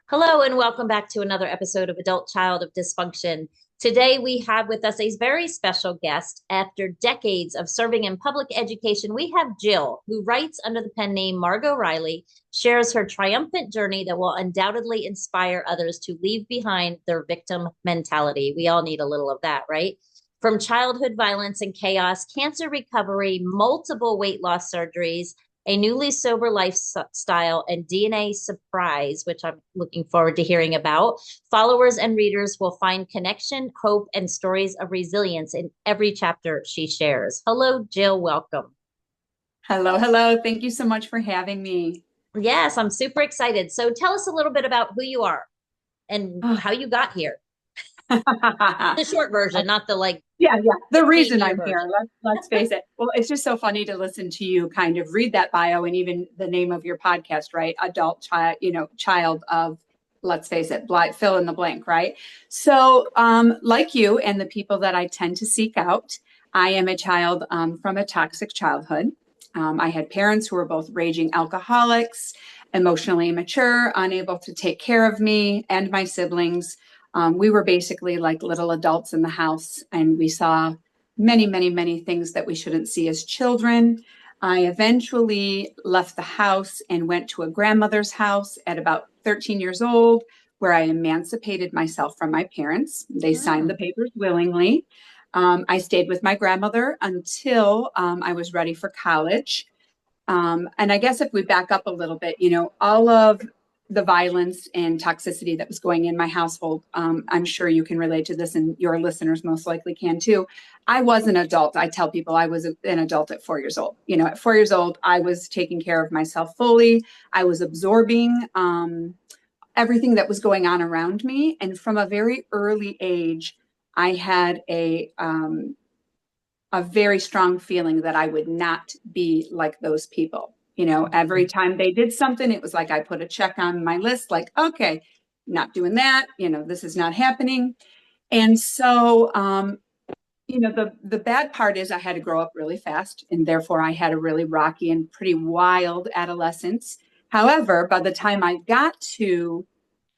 Hello, and welcome back to another episode of Adult Child of Dysfunction. Today, we have with us a very special guest. After decades of serving in public education, we have Jill, who writes under the pen name Margo Reilly, shares her triumphant journey that will undoubtedly inspire others to leave behind their victim mentality. We all need a little of that, right? From childhood violence and chaos, cancer recovery, multiple weight loss surgeries, a newly sober lifestyle, and DNA surprise, which I'm looking forward to hearing about. Followers and readers will find connection, hope, and stories of resilience in every chapter she shares. Hello, Jill. Welcome. Hello, hello. Thank you so much for having me. Yes, I'm super excited. So tell us a little bit about who you are and how you got here. The short version, not the like Yeah. The reason 15-year I'm here, version. let's face it. Well, it's just so funny to listen to you kind of read that bio and even the name of your podcast, right? Adult child, child of, let's face it, fill in the blank, right? So, like you and the people that I tend to seek out, I am a child from a toxic childhood. I had parents who were both raging alcoholics, emotionally immature, unable to take care of me and my siblings. We were basically like little adults in the house, and we saw many, many, many things that we shouldn't see as children. I eventually left the house and went to a grandmother's house at about 13 years old, where I emancipated myself from my parents. They signed the Mm. papers willingly. I stayed with my grandmother until I was ready for college. And I guess if we back up a little bit, all of the violence and toxicity that was going in my household, I'm sure you can relate to this, and your listeners most likely can too. I was an adult. I tell people I was an adult at 4 years old. At 4 years old, I was taking care of myself fully. I was absorbing everything that was going on around me. And from a very early age, I had a very strong feeling that I would not be like those people. Every time they did something, it was like I put a check on my list, like, okay, not doing that, this is not happening. And so, the bad part is I had to grow up really fast, and therefore I had a really rocky and pretty wild adolescence. However, by the time I got to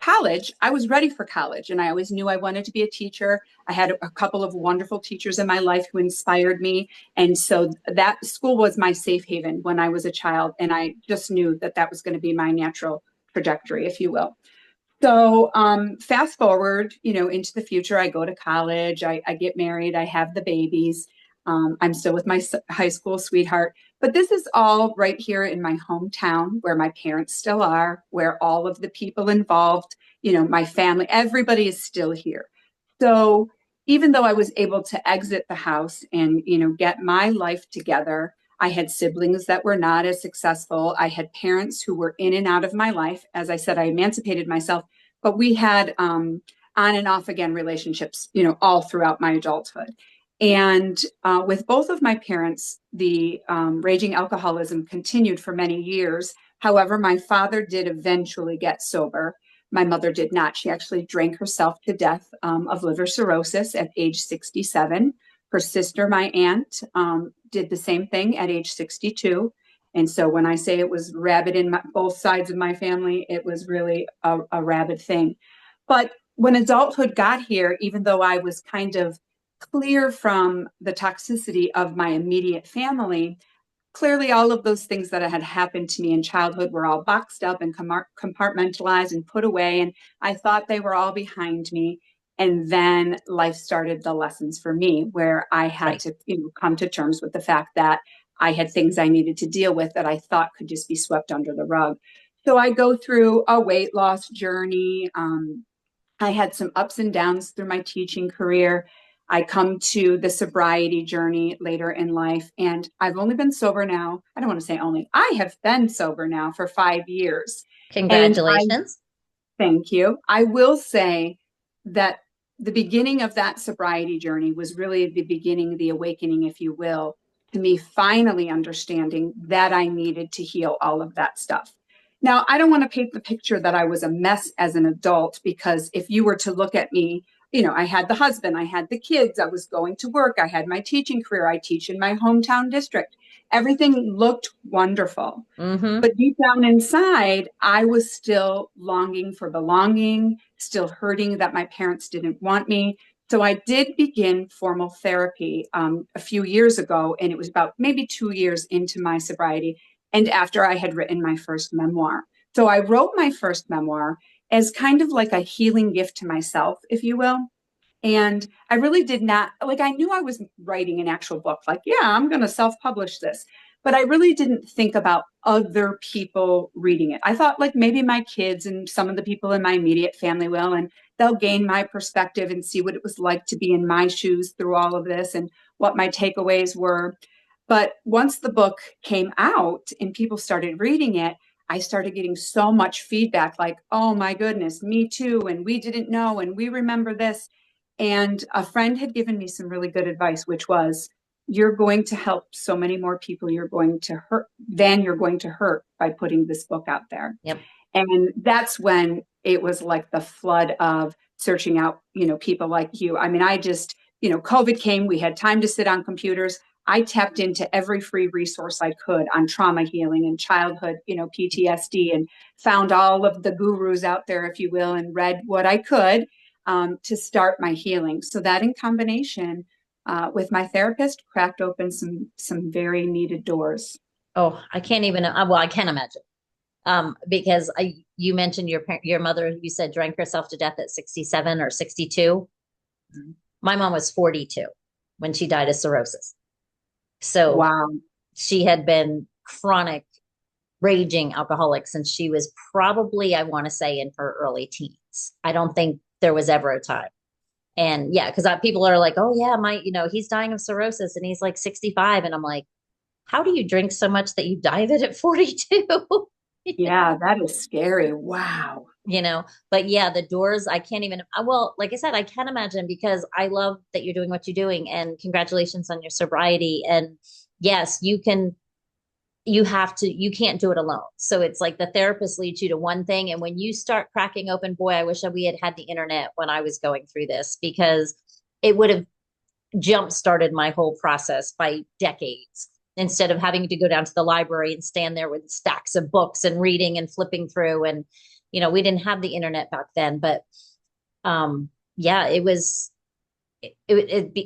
college, I was ready for college, and I always knew I wanted to be a teacher. I had a couple of wonderful teachers in my life who inspired me. And so that school was my safe haven when I was a child. And I just knew that that was going to be my natural trajectory, if you will. So fast forward, into the future, I go to college, I get married, I have the babies. I'm still with my high school sweetheart, but this is all right here in my hometown where my parents still are, where all of the people involved, my family, everybody is still here. So even though I was able to exit the house and, get my life together, I had siblings that were not as successful. I had parents who were in and out of my life. As I said, I emancipated myself, but we had on and off again relationships, all throughout my adulthood. And with both of my parents, the raging alcoholism continued for many years. However, my father did eventually get sober. My mother did not. She actually drank herself to death of liver cirrhosis at age 67. Her sister, my aunt, did the same thing at age 62. And so when I say it was rabid in both sides of my family, it was really a rabid thing. But when adulthood got here, even though I was kind of clear from the toxicity of my immediate family, clearly all of those things that had happened to me in childhood were all boxed up and compartmentalized and put away. And I thought they were all behind me. And then life started the lessons for me, where I had Right. to, come to terms with the fact that I had things I needed to deal with that I thought could just be swept under the rug. So I go through a weight loss journey. I had some ups and downs through my teaching career. I come to the sobriety journey later in life, and I've only been sober now. I don't want to say only, I have been sober now for 5 years. And I Congratulations. thank you. I will say that the beginning of that sobriety journey was really the beginning, the awakening, if you will, to me finally understanding that I needed to heal all of that stuff. Now, I don't want to paint the picture that I was a mess as an adult, because if you were to look at me, I had the husband, I had the kids, I was going to work, I had my teaching career, I teach in my hometown district. everything looked wonderful. Mm-hmm. But deep down inside, I was still longing for belonging, still hurting that my parents didn't want me. So I did begin formal therapy a few years ago, and it was about maybe 2 years into my sobriety and after I had written my first memoir. So I wrote my first memoir as kind of like a healing gift to myself, if you will. And I really did not, like, I knew I was writing an actual book, like, yeah, I'm going to self-publish this. But I really didn't think about other people reading it. I thought, like, maybe my kids and some of the people in my immediate family will, and they'll gain my perspective and see what it was like to be in my shoes through all of this and what my takeaways were. But once the book came out and people started reading it, I started getting so much feedback like, oh my goodness, me too. And we didn't know. And we remember this. And a friend had given me some really good advice, which was, you're going to help so many more people you're going to hurt than you're going to hurt by putting this book out there. Yep. And that's when it was like the flood of searching out, people like you. I mean, I just, COVID came, we had time to sit on computers. I tapped into every free resource I could on trauma healing and childhood, PTSD, and found all of the gurus out there, if you will, and read what I could to start my healing. So that in combination with my therapist cracked open some very needed doors. Oh, I can't even, well, I can't imagine. Because you mentioned your mother, you said drank herself to death at 67 or 62. Mm-hmm. My mom was 42 when she died of cirrhosis. So wow, she had been chronic raging alcoholic since she was probably, I want to say, in her early teens. I don't think there was ever a time. And yeah, because people are like, oh yeah, he's dying of cirrhosis and he's like 65. And I'm like, how do you drink so much that you die of it at 42? Yeah, that is scary. Wow. But yeah, the doors, I can't even, well, like I said, I can't imagine, because I love that you're doing what you're doing, and congratulations on your sobriety. And yes, you can't do it alone. So it's like the therapist leads you to one thing. And when you start cracking open, boy, I wish we had had the internet when I was going through this, because it would have jump started my whole process by decades, instead of having to go down to the library and stand there with stacks of books and reading and flipping through. And, we didn't have the internet back then, but yeah, it was,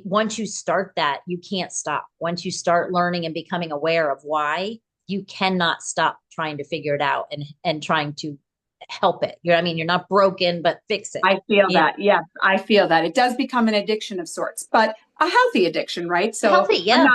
once you start that, you can't stop. Once you start learning and becoming aware of why, you cannot stop trying to figure it out and trying to help it. You're not broken, but fix it. I feel that. Yeah, I feel that. It does become an addiction of sorts, but a healthy addiction, right? So healthy, yeah.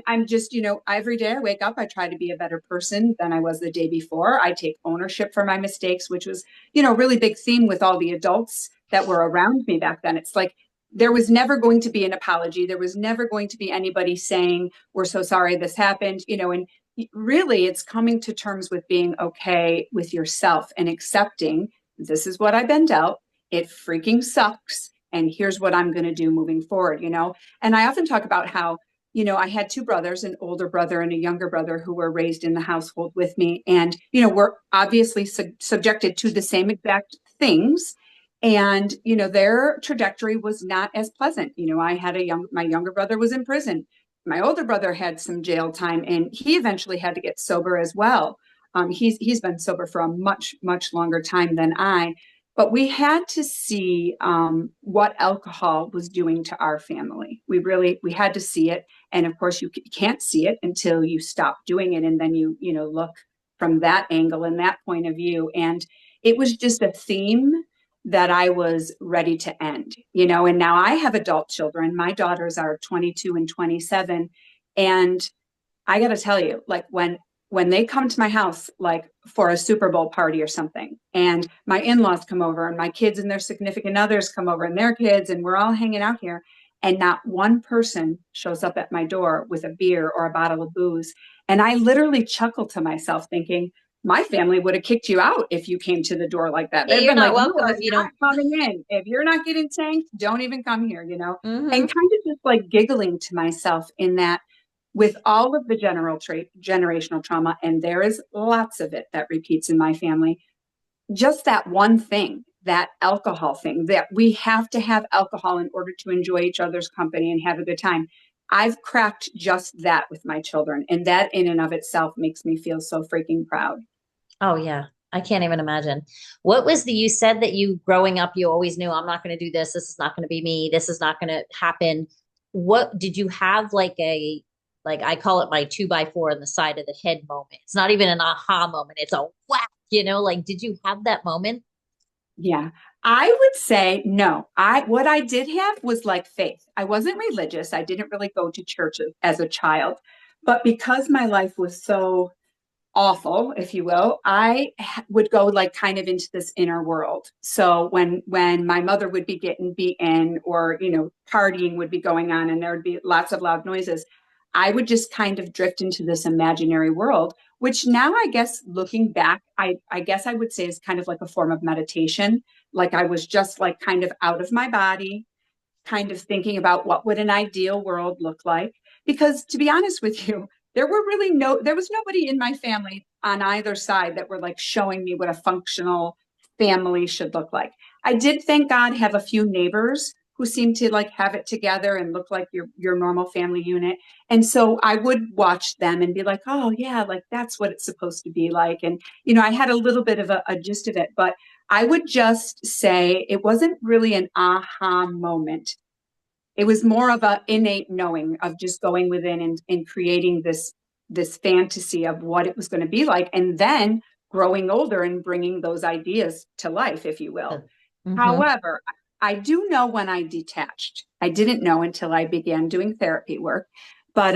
I'm just, every day I wake up, I try to be a better person than I was the day before. I take ownership for my mistakes, which was, a really big theme with all the adults that were around me back then. It's like, there was never going to be an apology. There was never going to be anybody saying, we're so sorry this happened, and really it's coming to terms with being okay with yourself and accepting, this is what I've been dealt. It freaking sucks. And here's what I'm going to do moving forward, And I often talk about how, I had two brothers, an older brother and a younger brother, who were raised in the household with me. And, we're obviously subjected to the same exact things. And, their trajectory was not as pleasant. I had my younger brother was in prison. My older brother had some jail time, and he eventually had to get sober as well. He's been sober for a much, much longer time than I. But we had to see what alcohol was doing to our family. We had to see it. And of course, you can't see it until you stop doing it. And then you look from that angle and that point of view. And it was just a theme that I was ready to end, and now I have adult children. My daughters are 22 and 27. And I got to tell you, like, when they come to my house, like for a Super Bowl party or something, and my in-laws come over and my kids and their significant others come over and their kids, and we're all hanging out here, and not one person shows up at my door with a beer or a bottle of booze. And I literally chuckle to myself thinking, my family would have kicked you out if you came to the door like that. They've been like, welcome if you don't coming in. If you're not getting tanked, don't even come here, Mm-hmm. And kind of just like giggling to myself in that, with all of the generational trauma, and there is lots of it that repeats in my family, just that one thing, that alcohol thing, that we have to have alcohol in order to enjoy each other's company and have a good time. I've cracked just that with my children. And that in and of itself makes me feel so freaking proud. Oh yeah. I can't even imagine. What was you said that you growing up, you always knew I'm not going to do this. This is not going to be me. This is not going to happen. What did you have like I call it my 2x4 on the side of the head moment. It's not even an aha moment. It's a whack, like, did you have that moment? Yeah. I would say no. What I did have was like faith. I wasn't religious. I didn't really go to church as a child, but because my life was so awful, if you will, would go like kind of into this inner world. So when my mother would be getting beaten or, partying would be going on and there would be lots of loud noises, I would just kind of drift into this imaginary world, which now I guess looking back, I guess I would say is kind of like a form of meditation. Like I was just like kind of out of my body, kind of thinking about what would an ideal world look like. Because to be honest with you, there was nobody in my family on either side that were like showing me what a functional family should look like. I did, thank God, have a few neighbors who seemed to like have it together and look like your normal family unit. And so I would watch them and be like, oh yeah, like that's what it's supposed to be like. And, I had a little bit of a gist of it, but I would just say it wasn't really an aha moment. It was more of an innate knowing of just going within and creating this fantasy of what it was going to be like, and then growing older and bringing those ideas to life, if you will. Mm-hmm. However, I do know when I detached. I didn't know until I began doing therapy work. But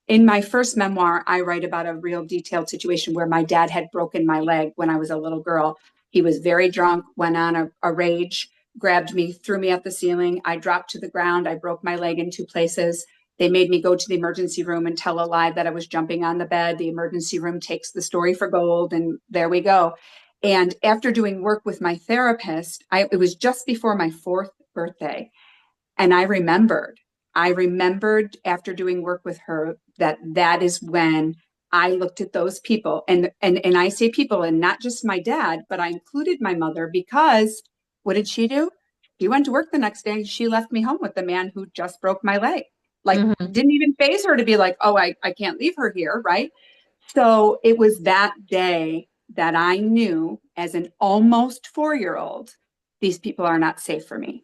in my first memoir, I write about a real detailed situation where my dad had broken my leg when I was a little girl. He was very drunk, went on a rage, grabbed me, threw me at the ceiling. I dropped to the ground. I broke my leg in two places. They made me go to the emergency room and tell a lie that I was jumping on the bed. The emergency room takes the story for gold, and there we go. And after doing work with my therapist, it was just before my fourth birthday. And I remembered after doing work with her that is when I looked at those people and I say people and not just my dad, but I included my mother because what did she do? She went to work the next day. She left me home with the man who just broke my leg. Like, Mm-hmm. didn't even phase her to be like, oh, I can't leave her here. Right. So it was that day that I knew as an almost 4-year old, these people are not safe for me.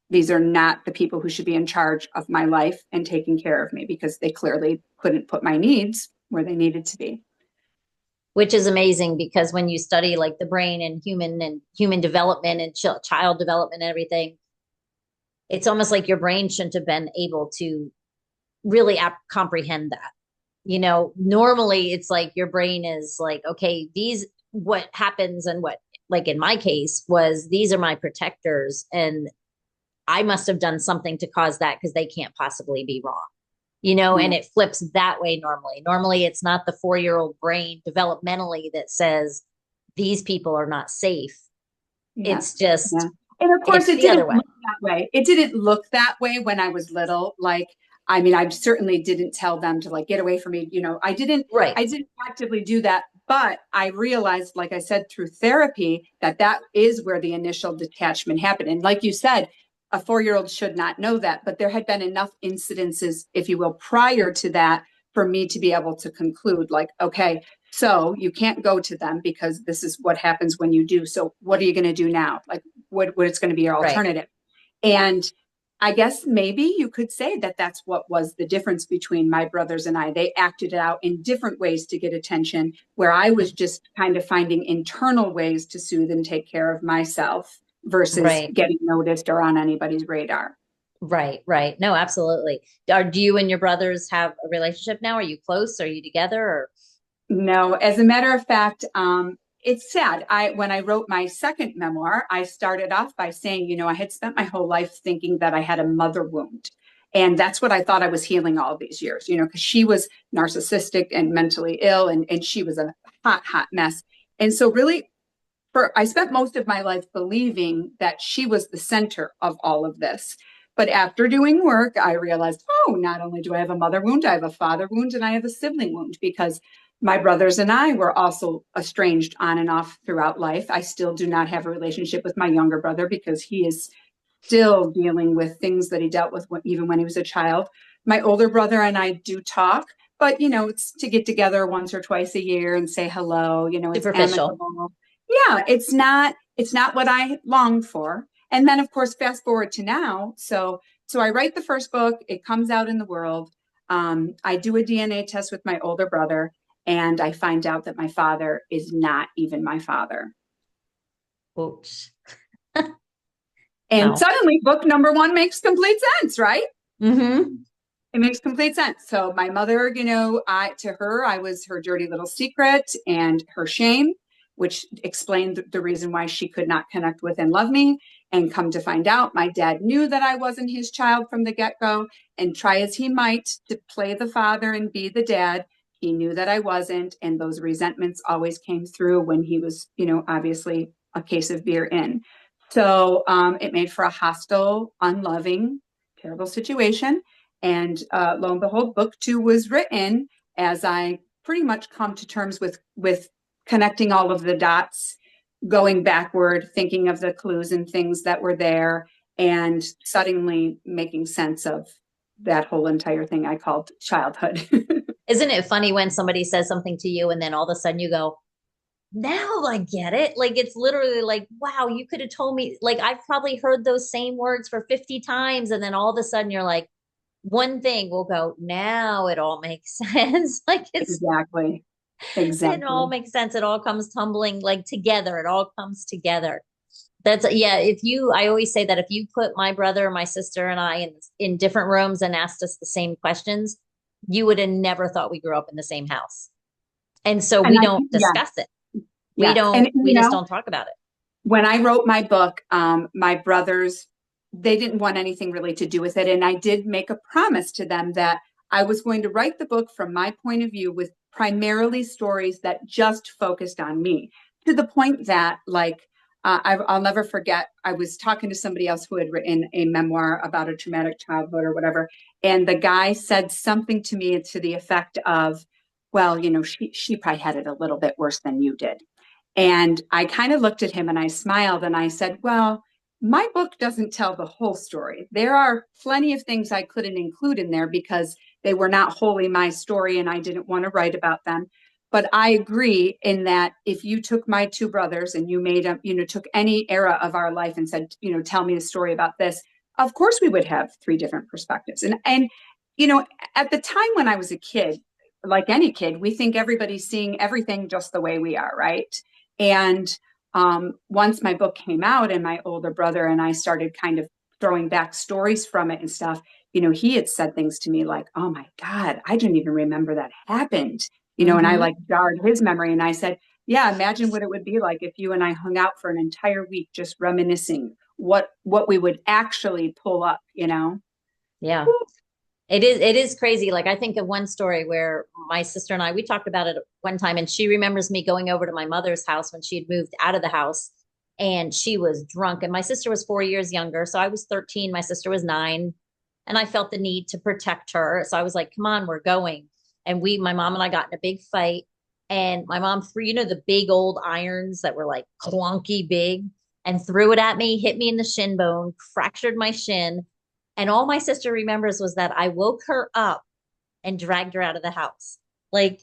These are not the people who should be in charge of my life and taking care of me because they clearly couldn't put my needs where they needed to be. Which is amazing because when you study like the brain and human development and child development and everything, it's almost like your brain shouldn't have been able to really comprehend that. Normally it's like your brain is like, okay, these what happens and what, like in my case, was these are my protectors and I must have done something to cause that because they can't possibly be wrong. And Yeah. it flips that way normally. Normally, it's not the 4-year-old brain developmentally that says these people are not safe. Yeah. It's just, Yeah. And of course, it's it the other didn't way. look that way. It didn't look that way when I was little. Like, I mean, I certainly didn't tell them to like get away from me. Right, I didn't actively do that. But I realized, like I said, through therapy, that is where the initial detachment happened. And like you said, a 4-year-old should not know that. But there had been enough incidences, if you will, prior to that for me to be able to conclude, like, okay, so you can't go to them because this is what happens when you do. So what are you going to do now? Like, what is going to be your right. alternative? And I guess maybe you could say that that's what was the difference between my brothers and I. They acted it out in different ways to get attention, where I was just kind of finding internal ways to soothe and take care of myself versus Right, getting noticed or on anybody's radar. right, right. No, absolutely. Do you and your brothers have a relationship now? Are you close? Are you together? Or No, as a matter of fact, it's sad. When I wrote my second memoir, I started off by saying, I had spent my whole life thinking that I had a mother wound. And that's what I thought I was healing all these years, because she was narcissistic and mentally ill and she was a hot, hot mess. And so really I spent most of my life believing that she was the center of all of this. But after doing work, I realized, oh, not only do I have a mother wound, I have a father wound and I have a sibling wound because my brothers and I were also estranged on and off throughout life. I still do not have a relationship with my younger brother because he is still dealing with things that he dealt with even when he was a child. My older brother and I do talk, but it's to get together once or twice a year and say hello. It's Superficial. amicable. Yeah, it's not what I longed for. And then of course, fast forward to now. So I write the first book, it comes out in the world. I do a DNA test with my older brother, and I find out that my father is not even my father. Oops. And Wow. suddenly book number one makes complete sense, right? Mm-hmm. It makes complete sense. So my mother, to her, I was her dirty little secret and her shame, which explained the reason why she could not connect with and love me. And come to find out, my dad knew that I wasn't his child from the get-go. And try as he might to play the father and be the dad, he knew that I wasn't. And those resentments always came through when he was, obviously a case of beer in. So it made for a hostile, unloving, terrible situation. And lo and behold, book two was written as I pretty much come to terms with connecting all of the dots, going backward, thinking of the clues and things that were there, and suddenly making sense of that whole entire thing I called childhood. Isn't it funny when somebody says something to you and then all of a sudden you go, now I get it. Like it's literally like, wow, you could have told me. Like I've probably heard those same words for 50 times. And then all of a sudden you're like, one thing will go, now it all makes sense. Like Exactly. it all Exactly. makes sense. It all comes tumbling like together. It all comes together. That's yeah. I always say that if you put my brother, my sister, and I in different rooms and asked us the same questions, you would have never thought we grew up in the same house. And so And we don't yeah, discuss it. We yeah. And don't, we just don't talk about it. when I wrote my book, my brothers, they didn't want anything really to do with it. And I did make a promise to them that I was going to write the book from my point of view with primarily stories that just focused on me, to the point that, like, I'll never forget, I was talking to somebody else who had written a memoir about a traumatic childhood or whatever. And the guy said something to me to the effect of, well, she probably had it a little bit worse than you did. And I kind of looked at him and I smiled and I said, well, my book doesn't tell the whole story. There are plenty of things I couldn't include in there because they were not wholly my story and I didn't want to write about them. But I agree in that if you took my two brothers and you made them, took any era of our life and said, tell me a story about this, of course we would have three different perspectives. And at the time when I was a kid, like any kid, we think everybody's seeing everything just the way we are, right? And once my book came out and my older brother and I started kind of throwing back stories from it and stuff, he had said things to me like, oh my God, I didn't even remember that happened. And I Mm-hmm. like jarred his memory and I said, yeah, imagine what it would be like if you and I hung out for an entire week just reminiscing what we would actually pull up. Yeah. It is crazy. Like I think of one story where my sister and I, we talked about it one time and she remembers me going over to my mother's house when she had moved out of the house and she was drunk and my sister was 4 years younger. So I was 13, my sister was 9 and I felt the need to protect her. So I was like, come on, we're going. And my mom and I got in a big fight and my mom threw, the big old irons that were like clunky big and threw it at me, hit me in the shin bone, fractured my shin. And all my sister remembers was that I woke her up and dragged her out of the house. Like,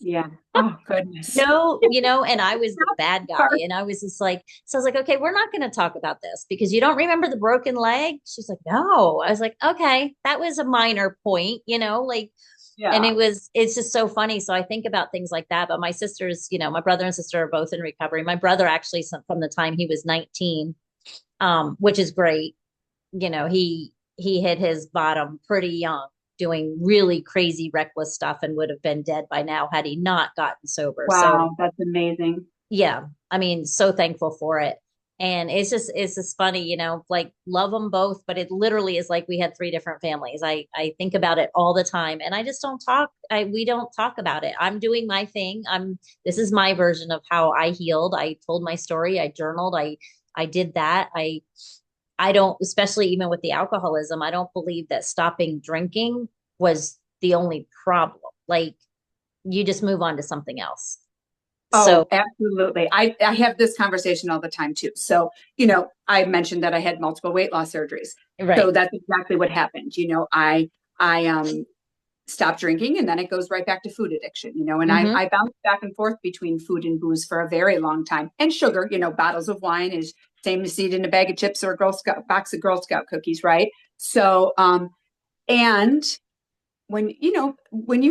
Yeah. Oh, goodness. no, and I was the bad guy. And I was just like, so I was like, okay, we're not going to talk about this because you don't remember the broken leg. She's like, no. I was like, okay, that was a minor point, like, and Yeah. it's just so funny. So I think about things like that. But my sisters, my brother and sister are both in recovery. My brother actually, from the time he was 19, which is great. He hit his bottom pretty young, doing really crazy, reckless stuff and would have been dead by now had he not gotten sober. So, Wow. That's amazing. yeah, I mean, so thankful for it. And it's just funny, like love them both, but it literally is like we had three different families. I think about it all the time and I just don't talk. We don't talk about it. I'm doing my thing. This is my version of how I healed. I told my story. I journaled. I did that. I don't, especially even with the alcoholism, I don't believe that stopping drinking was the only problem. Like you just move on to something else. So, Oh, absolutely. I have this conversation all the time too. So, I mentioned that I had multiple weight loss surgeries. So right. that's exactly what happened. I stop drinking, and then it goes right back to food addiction, and Mm-hmm. I bounce back and forth between food and booze for a very long time. And sugar, bottles of wine is same as eating a bag of chips or a box of Girl Scout cookies, right? So, and when you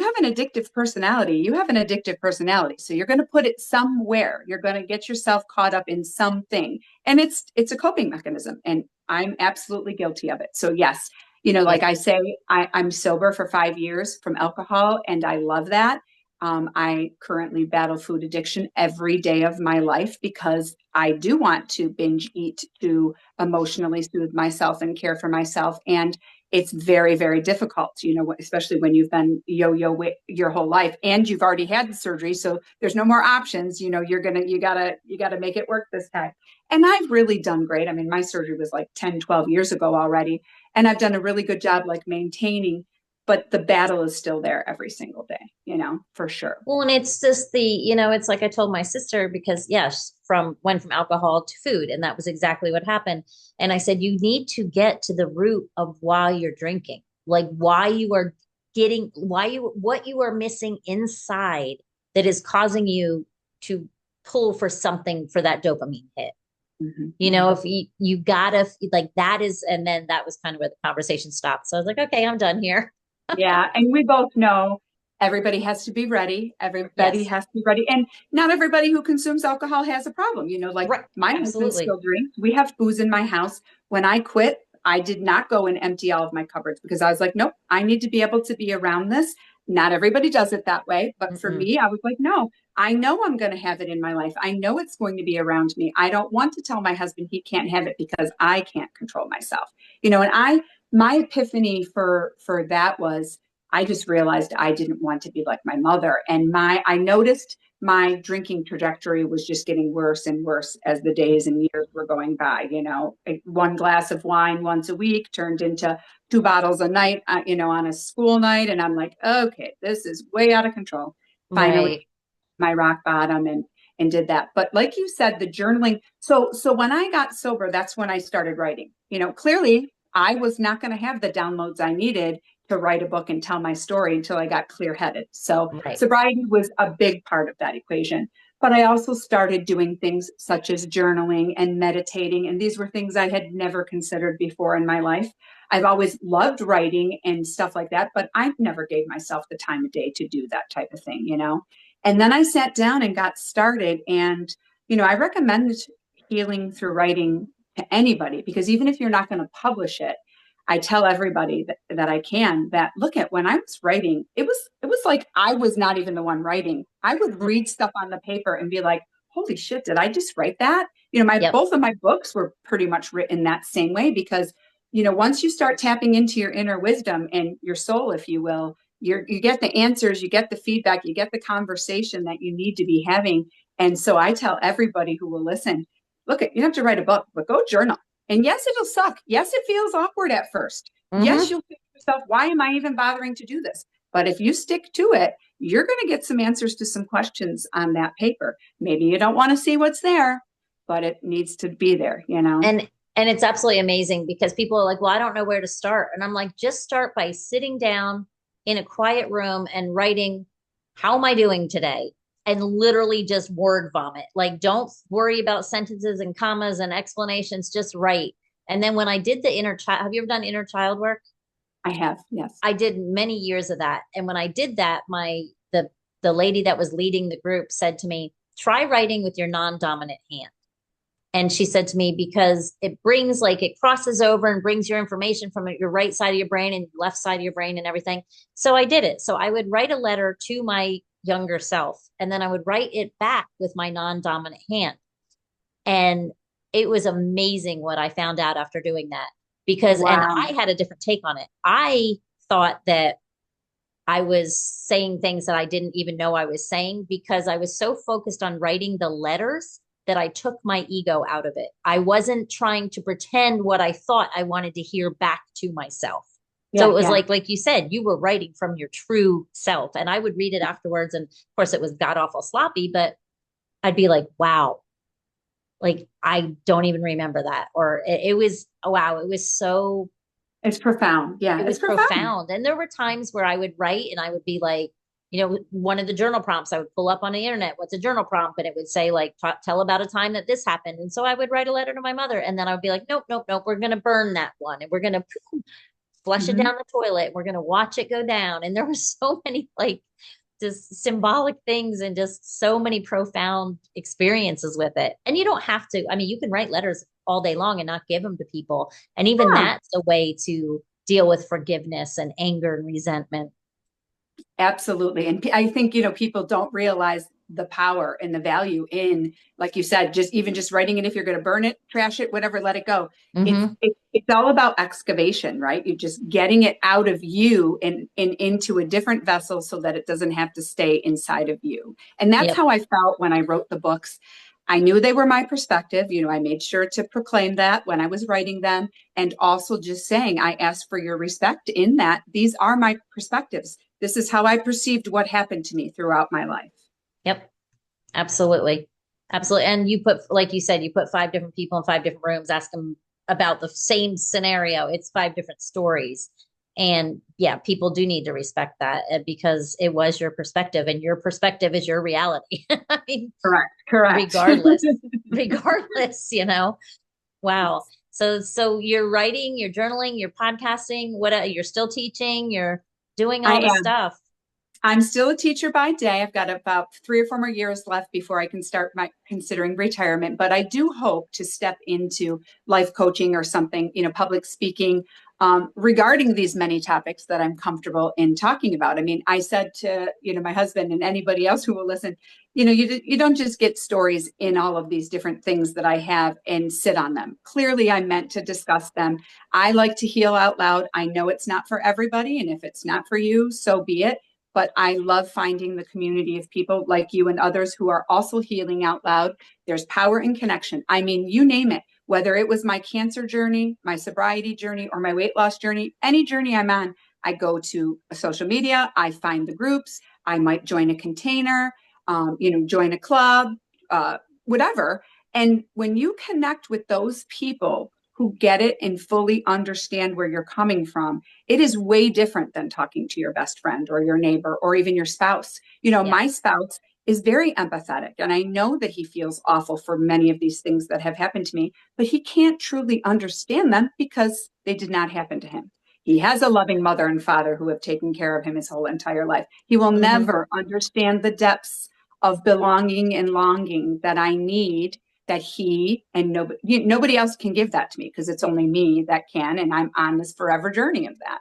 have an addictive personality, you have an addictive personality. So you're going to put it somewhere. You're going to get yourself caught up in something. And it's a coping mechanism. And I'm absolutely guilty of it. So yes, Yeah. like I say, I'm sober for 5 years from alcohol, and I love that. I currently battle food addiction every day of my life because I do want to binge eat to emotionally soothe myself and care for myself. And it's very, very difficult, especially when you've been yo-yo your whole life and you've already had the surgery. So there's no more options. You gotta make it work this time. And I've really done great. I mean, my surgery was like 10, 12 years ago already. And I've done a really good job like maintaining, but the battle is still there every single day, for sure. Well, and it's just it's like I told my sister because yes, went from alcohol to food, and that was exactly what happened. And I said, you need to get to the root of why you're drinking, like why you are what you are missing inside that is causing you to pull for something for that dopamine hit. Mm-hmm. If you gotta like that is, and then that was kind of where the conversation stopped. So I was like, okay, I'm done here. Yeah. And we both know everybody has to be ready. Everybody Yes, has to be ready. And not everybody who consumes alcohol has a problem. Like right, my husband absolutely. still drinks. We have booze in my house. When I quit, I did not go and empty all of my cupboards because I was like, nope, I need to be able to be around this. Not everybody does it that way. But for Mm-mm. me, I was like, no, I know I'm going to have it in my life. I know it's going to be around me. I don't want to tell my husband he can't have it because I can't control myself. My epiphany for that was I just realized I didn't want to be like my mother. And I noticed my drinking trajectory was just getting worse and worse as the days and years were going by. One glass of wine once a week turned into 2 bottles a night, on a school night. And I'm like, okay, this is way out of control. Finally, Right. my rock bottom and did that. But like you said, the journaling. So when I got sober, that's when I started writing. Clearly I was not going to have the downloads I needed to write a book and tell my story until I got clear headed. So Right. sobriety was a big part of that equation. But I also started doing things such as journaling and meditating. And these were things I had never considered before in my life. I've always loved writing and stuff like that, but I never gave myself the time of day to do that type of thing. And then I sat down and got started. And, I recommend healing through writing to anybody because even if you're not going to publish it, I tell everybody that I can that look at when I was writing, it was like I was not even the one writing. I would Mm. read stuff on the paper and be like, holy shit, did I just write that? My Yep. both of my books were pretty much written that same way because, once you start tapping into your inner wisdom and your soul, if you will, you get the answers, you get the feedback, you get the conversation that you need to be having. And so I tell everybody who will listen, look, you have to write a book, but go journal. And yes, it'll suck. Yes, it feels awkward at first. Yes, Mm-hmm. you'll think to yourself, why am I even bothering to do this? But if you stick to it, you're going to get some answers to some questions on that paper. Maybe you don't want to see what's there, but it needs to be there. And it's absolutely amazing because people are like, well, I don't know where to start. And I'm like, just start by sitting down in a quiet room and writing, how am I doing today? And literally just word vomit. Like, don't worry about sentences and commas and explanations, just write. And then when I did the inner child, have you ever done inner child work? I have, yes. I did many years of that. And when I did that, the lady that was leading the group said to me, try writing with your non-dominant hand. And she said to me, because it crosses over and brings your information from your right side of your brain and left side of your brain and everything. So I did it. So I would write a letter to my younger self, and then I would write it back with my non-dominant hand. And it was amazing what I found out after doing that and Wow. I had a different take on it. I thought that I was saying things that I didn't even know I was saying because I was so focused on writing the letters that I took my ego out of it. I wasn't trying to pretend what I thought I wanted to hear back to myself. So Yeah, it was yeah. like you said, you were writing from your true self. And I would read it afterwards. And of course, it was god awful sloppy, but I'd be like, wow, like I don't even remember that. Or it was, wow, it was so It's profound. Yeah, It it's was profound. profound. And there were times where I would write and I would be like, one of the journal prompts I would pull up on the internet, what's a journal prompt? And it would say like, tell about a time that this happened. And so I would write a letter to my mother and then I would be like, nope, nope, nope. We're going to burn that one and we're going to flush it Mhm. down the toilet. We're going to watch it go down. And there were so many like just symbolic things and just so many profound experiences with it. And you don't have to, I mean, you can write letters all day long and not give them to people. And even Yeah. that's a way to deal with forgiveness and anger and resentment. Absolutely. And I think, people don't realize the power and the value in, like you said, just writing it. If you're going to burn it, trash it, whatever, let it go. Mm-hmm. It's all about excavation, right? You're just getting it out of you and into a different vessel so that it doesn't have to stay inside of you. And that's Yep. how I felt when I wrote the books. I knew they were my perspective. I made sure to proclaim that when I was writing them, and also just saying, I ask for your respect in that these are my perspectives. This is how I perceived what happened to me throughout my life. Yep. Absolutely. Absolutely. And you put, like you said, you put 5 different people in 5 different rooms, ask them about the same scenario. It's 5 different stories. And yeah, people do need to respect that because it was your perspective and your perspective is your reality. I mean, Correct. regardless, regardless. Wow. So you're writing, you're journaling, you're podcasting, you're still teaching, you're doing I all the am. stuff. I'm still a teacher by day. I've got about 3 or 4 more years left before I can start considering retirement, but I do hope to step into life coaching or something, public speaking, regarding these many topics that I'm comfortable in talking about. I mean, I said to, my husband and anybody else who will listen, you don't just get stories in all of these different things that I have and sit on them. Clearly, I'm meant to discuss them. I like to heal out loud. I know it's not for everybody. And if it's not for you, so be it. But I love finding the community of people like you and others who are also healing out loud. There's power in connection. I mean, you name it, whether it was my cancer journey, my sobriety journey, or my weight loss journey, any journey I'm on, I go to social media, I find the groups, I might join a container, join a club, whatever. And when you connect with those people who get it and fully understand where you're coming from, it is way different than talking to your best friend or your neighbor or even your spouse. Yeah. My spouse is very empathetic, and I know that he feels awful for many of these things that have happened to me, but he can't truly understand them because they did not happen to him. He has a loving mother and father who have taken care of him his whole entire life. He will Mm-hmm. never understand the depths of belonging and longing that I need, that he and nobody else can give that to me, because it's only me that can, and I'm on this forever journey of that.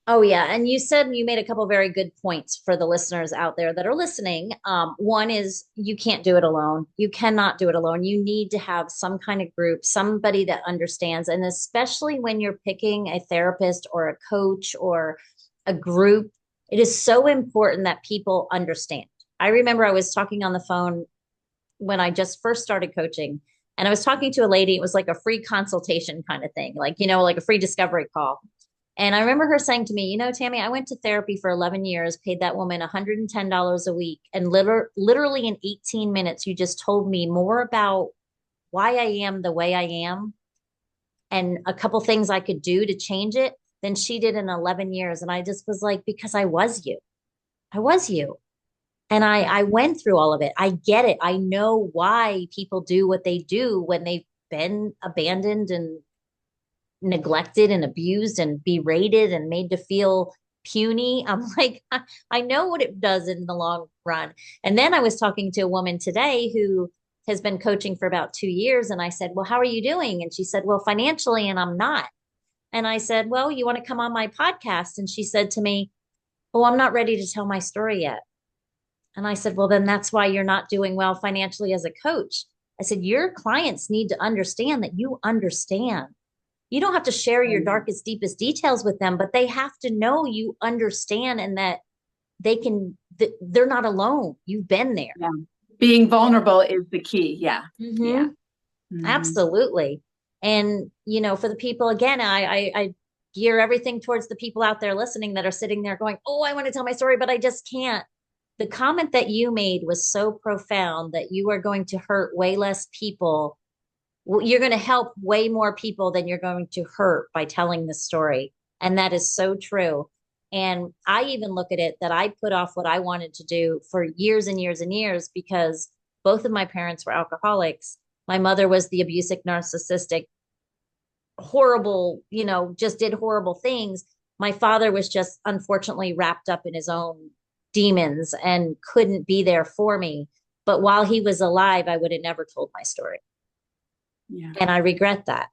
Oh, yeah. And you made a couple of very good points for the listeners out there that are listening. One is you can't do it alone. You cannot do it alone. You need to have some kind of group, somebody that understands. And especially when you're picking a therapist or a coach or a group, it is so important that people understand. I remember I was talking on the phone when I just first started coaching, and I was talking to a lady. It was like a free consultation kind of thing, like a free discovery call. And I remember her saying to me, Tammy, I went to therapy for 11 years, paid that woman $110 a week. And literally in 18 minutes, you just told me more about why I am the way I am and a couple things I could do to change it than she did in 11 years. And I just was like, because I was you. I was you. And I went through all of it. I get it. I know why people do what they do when they've been abandoned and neglected and abused and berated and made to feel puny. I'm like, I know what it does in the long run. And then I was talking to a woman today who has been coaching for about 2 years. And I said, well, how are you doing? And she said, well, financially, and I'm not. And I said, well, you want to come on my podcast? And she said to me, oh, I'm not ready to tell my story yet. And I said, well, then that's why you're not doing well financially as a coach. I said, your clients need to understand that you understand. You don't have to share your darkest, deepest details with them, but they have to know you understand and that they're not alone. You've been there. Yeah. Being vulnerable is the key. Yeah. Mm-hmm. Yeah. Mm-hmm. Absolutely. And, for the people, again, I gear everything towards the people out there listening that are sitting there going, oh, I want to tell my story, but I just can't. The comment that you made was so profound that you are going to hurt way less people. You're going to help way more people than you're going to hurt by telling this story. And that is so true. And I even look at it that I put off what I wanted to do for years and years and years because both of my parents were alcoholics. My mother was the abusive, narcissistic, horrible, just did horrible things. My father was just unfortunately wrapped up in his own demons and couldn't be there for me. But while he was alive, I would have never told my story. Yeah. And I regret that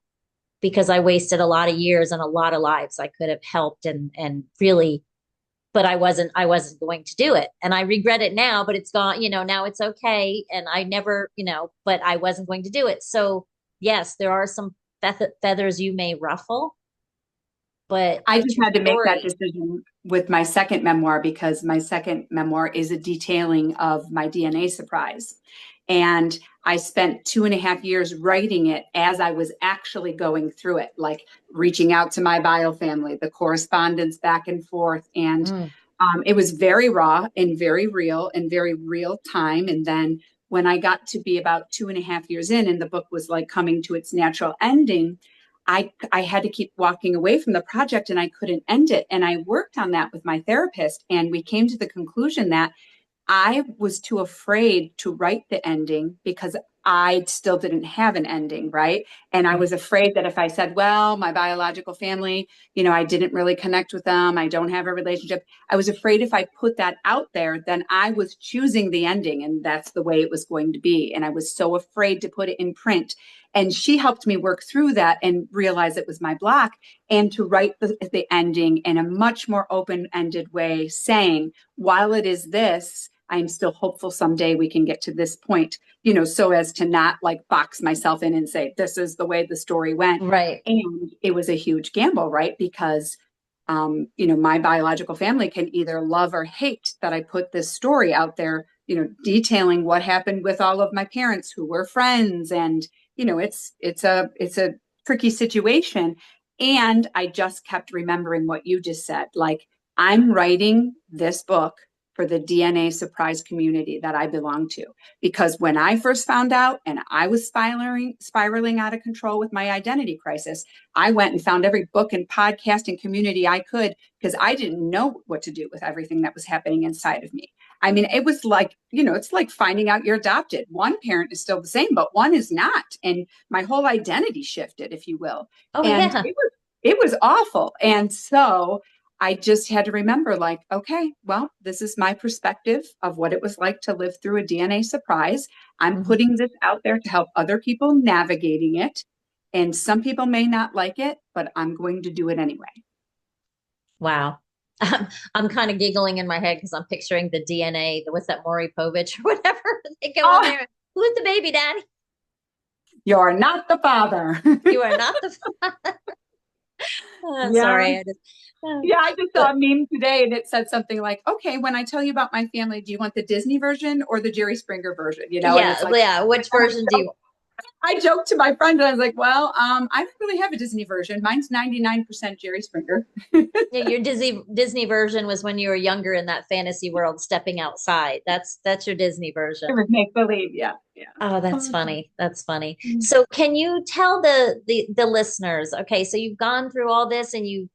because I wasted a lot of years and a lot of lives I could have helped and really, but I wasn't going to do it. And I regret it now, but it's gone, now it's okay. And I never, but I wasn't going to do it. So yes, there are some feathers you may ruffle, but I it's just your had to make that story. decision with my second memoir because my second memoir is a detailing of my DNA surprise. And I spent 2.5 years writing it as I was actually going through it, like reaching out to my bio family, the correspondence back and forth. And Mm, it was very raw and very real time. And then when I got to be about 2.5 years in and the book was like coming to its natural ending, I had to keep walking away from the project and I couldn't end it. And I worked on that with my therapist. And we came to the conclusion that I was too afraid to write the ending because I still didn't have an ending, right? And I right. was afraid that if I said, well, my biological family, I didn't really connect with them, I don't have a relationship. I was afraid if I put that out there, then I was choosing the ending and that's the way it was going to be. And I was so afraid to put it in print. And she helped me work through that and realize it was my block and to write the ending in a much more open-ended way, saying, while it is this, I'm still hopeful someday we can get to this point, so as to not like box myself in and say, this is the way the story went. Right. And it was a huge gamble, right? Because, my biological family can either love or hate that I put this story out there, detailing what happened with all of my parents who were friends. And, it's a tricky situation. And I just kept remembering what you just said, like, I'm writing this book for the DNA surprise community that I belong to. Because when I first found out and I was spiraling out of control with my identity crisis, I went and found every book and podcast and community I could because I didn't know what to do with everything that was happening inside of me. I mean, it was like, it's like finding out you're adopted. One parent is still the same, but one is not. And my whole identity shifted, if you will. Oh And yeah. it was awful. And so I just had to remember, like, okay, well, this is my perspective of what it was like to live through a DNA surprise. I'm Mhm. putting this out there to help other people navigating it. And some people may not like it, but I'm going to do it anyway. Wow. I'm kind of giggling in my head because I'm picturing the DNA, what's that, Maury Povich or whatever. They go on Oh, there. Who's the baby daddy? you're not the father. You are not the. Yeah. Sorry. Yeah, I just saw But a meme today and it said something like, okay, when I tell you about my family, do you want the Disney version or the Jerry Springer version? And it's yeah, like, yeah. Which version do you? I joked to my friend and I was like, well, I don't really have a Disney version. Mine's 99% Jerry Springer. Yeah, your Disney version was when you were younger in that fantasy world, stepping outside. That's your Disney It version. was make believe. Yeah. Yeah. Oh, that's Oh, funny. That's funny. So can you tell the listeners, okay, so you've gone through all this and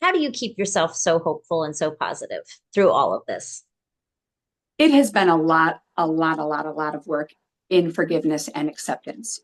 how do you keep yourself so hopeful and so positive through all of this? it has been a lot of work in forgiveness and acceptance.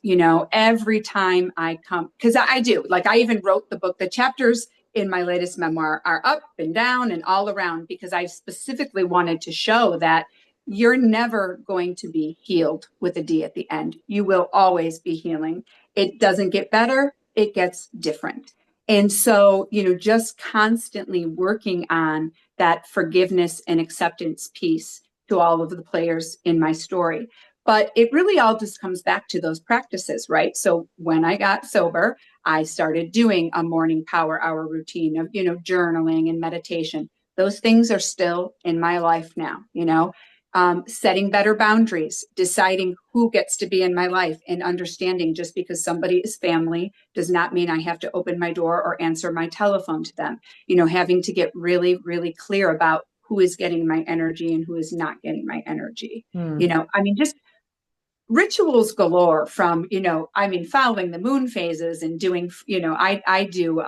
Every time I come, because I do, like I even wrote the book, the chapters in my latest memoir are up and down and all around because I specifically wanted to show that you're never going to be healed with a D at the end. You will always be healing. It doesn't get better, it gets different. And so, just constantly working on that forgiveness and acceptance piece to all of the players in my story. But it really all just comes back to those practices, right? So when I got sober, I started doing a morning power hour routine of, journaling and meditation. Those things are still in my life now, setting better boundaries, deciding who gets to be in my life, and understanding just because somebody is family does not mean I have to open my door or answer my telephone to them. Having to get really, really clear about who is getting my energy and who is not getting my energy. Hmm. I mean, just rituals galore from, following the moon phases and doing, I do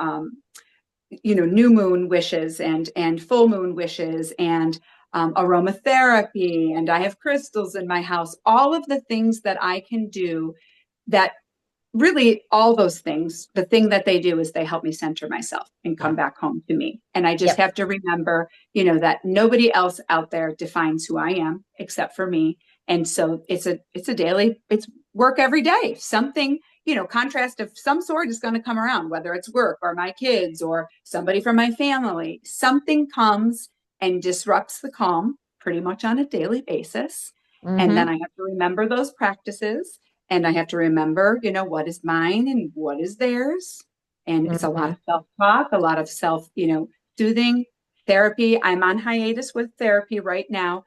new moon wishes and full moon wishes and aromatherapy, and I have crystals in my house, all of the things that I can do that really all those things, the thing that they do is they help me center myself and come Yeah. back home to me. And I just Yep. have to remember, that nobody else out there defines who I am except for me. And so it's a daily, it's work every day. Something, contrast of some sort is going to come around, whether it's work or my kids or somebody from my family. Something comes and disrupts the calm pretty much on a daily basis. And then Mm-hmm. I have to remember those practices, and I have to remember, what is mine and what is theirs. And it's a lot Mm-hmm. of self-talk, a lot of self, soothing therapy. I'm on hiatus with therapy right now,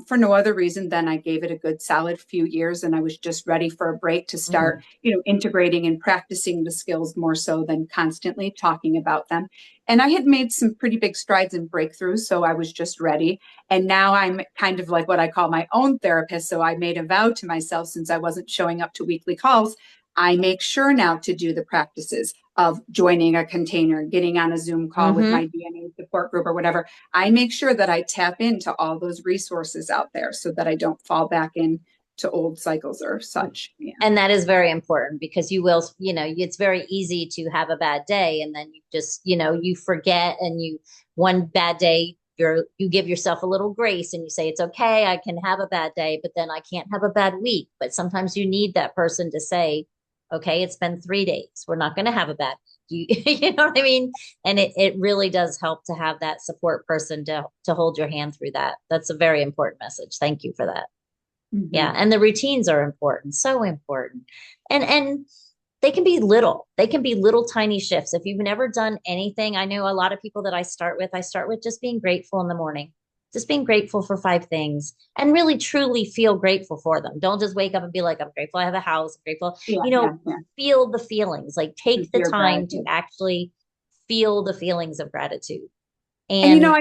for no other reason than I gave it a good solid few years, and I was just ready for a break to Mm-hmm. start, integrating and practicing the skills more so than constantly talking about them. And I had made some pretty big strides and breakthroughs, so I was just ready. And now I'm kind of like what I call my own therapist. So I made a vow to myself, since I wasn't showing up to weekly calls, I make sure now to do the practices of joining a container, getting on a Zoom call with Mm-hmm. my DNA support group or whatever. I make sure that I tap into all those resources out there so that I don't fall back into old cycles or such. Yeah. And that is very important, because you will, it's very easy to have a bad day, and then you just, you forget, and one bad day, you give yourself a little grace and you say, it's okay, I can have a bad day, but then I can't have a bad week. But sometimes you need that person to say, okay, it's been 3 days. We're not going to have a bad week. You know what I mean? And it really does help to have that support person to hold your hand through that. That's a very important message. Thank you for that. Mm-hmm. Yeah, and the routines are important, so important. And they can be little tiny shifts. If you've never done anything, I know a lot of people that I start with just being grateful in the morning. Just being grateful for 5 things and really truly feel grateful for them. Don't just wake up and be like, I'm grateful I have a house, I'm grateful, Yeah, yeah, yeah. feel the feelings. Like take the Your time to gratitude. actually feel the feelings of gratitude. And And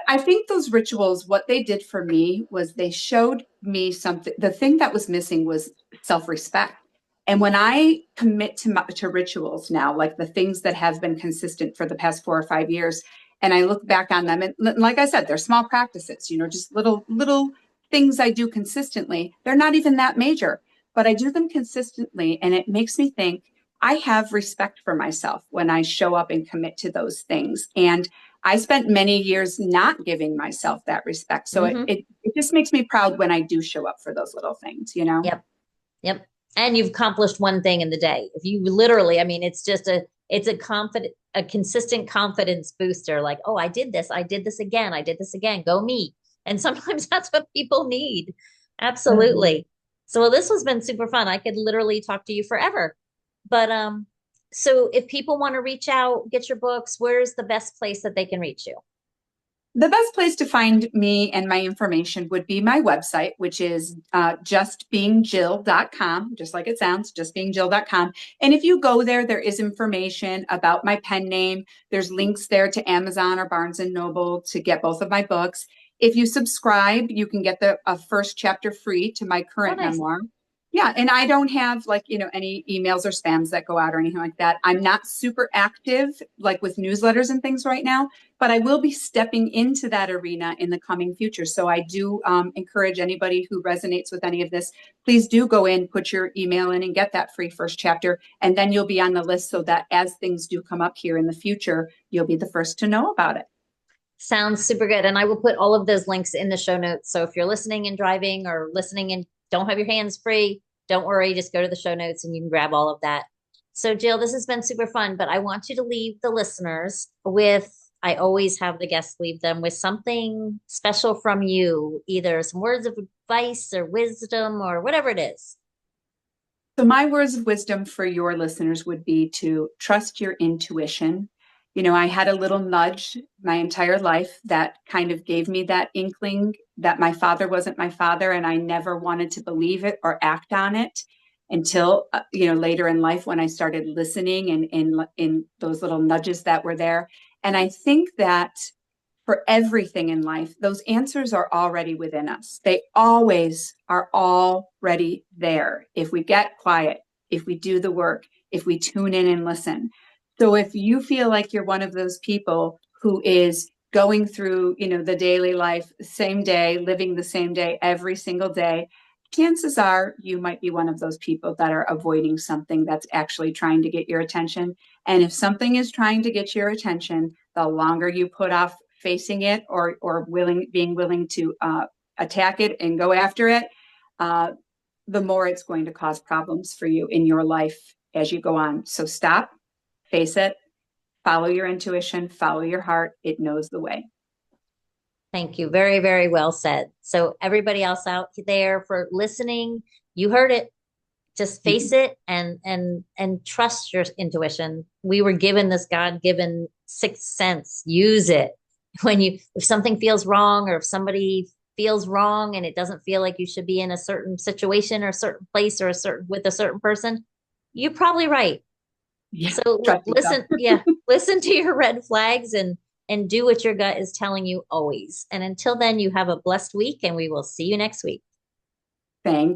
I think those rituals, what they did for me was they showed me something. The thing that was missing was self-respect. And when I commit to rituals now, like the things that have been consistent for the past 4 or 5 years, and I look back on them, and like I said, they're small practices, just little things I do consistently. They're not even that major, but I do them consistently, and it makes me think I have respect for myself when I show up and commit to those things. And I spent many years not giving myself that respect. So it, mhm, it, it just makes me proud when I do show up for those little things. yep. Yep. And you've accomplished one thing in the day. If you literally, I mean, it's a consistent confidence booster. Like, oh, I did this again, I did this again, go me. And sometimes that's what people need. Mhm. Absolutely. So well, this has been super fun. I could literally talk to you forever. But so if people want to reach out, get your books, where's the best place that they can reach you? The best place to find me and my information would be my website, which is justbeingjill.com, just like it sounds, justbeingjill.com. And if you go there, there is information about my pen name. There's links there to Amazon or Barnes and Noble to get both of my books. If you subscribe, you can get the first chapter free to my Oh, current nice. memoir. Yeah, and I don't have any emails or spams that go out or anything like that. I'm not super active like with newsletters and things right now, but I will be stepping into that arena in the coming future. So I do encourage anybody who resonates with any of this, please do go in, put your email in, and get that free first chapter. And then you'll be on the list so that as things do come up here in the future, you'll be the first to know about it. Sounds super good. And I will put all of those links in the show notes. So if you're listening and driving or listening and don't have your hands free, don't worry. Just go to the show notes and you can grab all of that. So, Jill, this has been super fun, but I want you to leave the listeners with, I always have the guests leave them with something special from you, either some words of advice or wisdom or whatever it is. So, my words of wisdom for your listeners would be to trust your intuition. I had a little nudge my entire life that kind of gave me that inkling that my father wasn't my father, and I never wanted to believe it or act on it until later in life when I started listening and in those little nudges that were there. And I think that for everything in life, those answers are already within us. They always are already there. If we get quiet, if we do the work, if we tune in and listen. So if you feel like you're one of those people who is going through, the daily life, same day, living the same day every single day, chances are you might be one of those people that are avoiding something that's actually trying to get your attention. And if something is trying to get your attention, the longer you put off facing it or being willing to attack it and go after it, the more it's going to cause problems for you in your life as you go on. So stop, face it, follow your intuition, follow your heart. It knows the way. Thank you. Very, very well said. So everybody else out there for listening, you heard it. Just face it and trust your intuition. We were given this God-given sixth sense. Use it. If something feels wrong, or if somebody feels wrong and it doesn't feel like you should be in a certain situation or a certain place or with a certain person, you're probably right. Yeah, so listen, listen to your red flags and do what your gut is telling you always. And until then, you have a blessed week, and we will see you next week. Thank